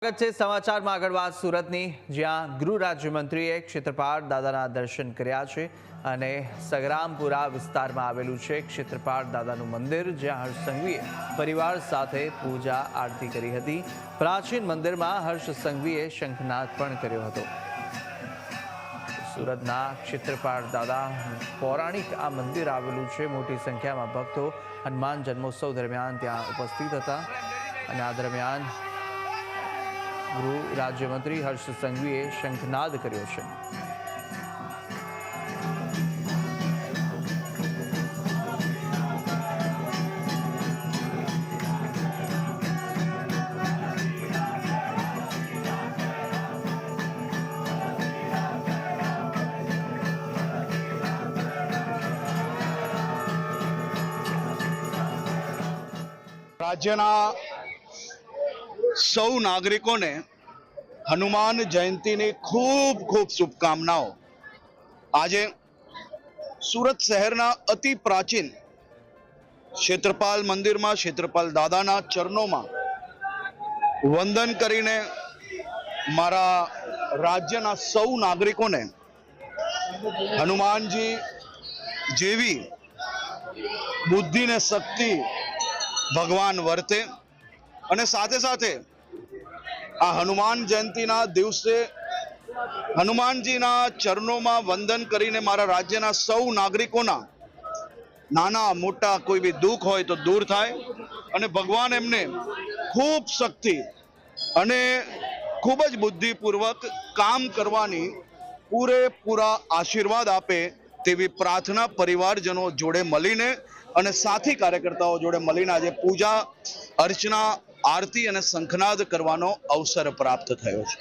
સ્વાગત છે સમાચારમાં આગળ વાત સુરતની, જ્યાં ગૃહ રાજ્યમંત્રીએ ક્ષેત્રપાળ દાદાના દર્શન કર્યા છે અને સંગ્રામપુરા વિસ્તારમાં આવેલું છે ક્ષેત્રપાળ દાદાનું મંદિર, જ્યાં હર્ષ સંઘવીએ પરિવાર સાથે પૂજા આરતી કરી હતી। પ્રાચીન મંદિરમાં હર્ષ સંઘવીએ શંખનાદ પણ કર્યો હતો। સુરતના ક્ષેત્રપાળ દાદા પૌરાણિક આ મંદિર આવેલું છે। મોટી સંખ્યામાં ભક્તો હનુમાન જન્મોત્સવ દરમિયાન ત્યાં ઉપસ્થિત હતા અને આ દરમિયાન ગૃહ રાજ્યમંત્રી હર્ષ સંઘવીએ શંખનાદ કર્યો છે। રાજ્યના સૌ નાગરિકોને હનુમાન જયંતીની ખૂબ ખૂબ શુભકામનાઓ। આજે સુરત શહેરના અતિ પ્રાચીન ક્ષેત્રપાલ મંદિરમાં ક્ષેત્રપાલ દાદાના ચરણોમાં વંદન કરીને મારા રાજ્યના સૌ નાગરિકોને હનુમાનજી જેવી બુદ્ધિ ને શક્તિ ભગવાન વર્તે અને સાથે સાથે આ હનુમાન જયંતીના દિવસે હનુમાનજીના ચરણોમાં વંદન કરીને મારા રાજ્યના સૌ નાગરિકોના નાના મોટા કોઈ બી દુઃખ હોય તો દૂર થાય અને ભગવાન એમને ખૂબ શક્તિ અને ખૂબ જ બુદ્ધિપૂર્વક કામ કરવાની પૂરેપૂરા આશીર્વાદ આપે તેવી પ્રાર્થના પરિવારજનો જોડે મળીને અને સાથી કાર્યકર્તાઓ જોડે મળીને આજે પૂજા અર્ચના આરતી અને શંખનાદ કરવાનો અવસર પ્રાપ્ત થયો છે।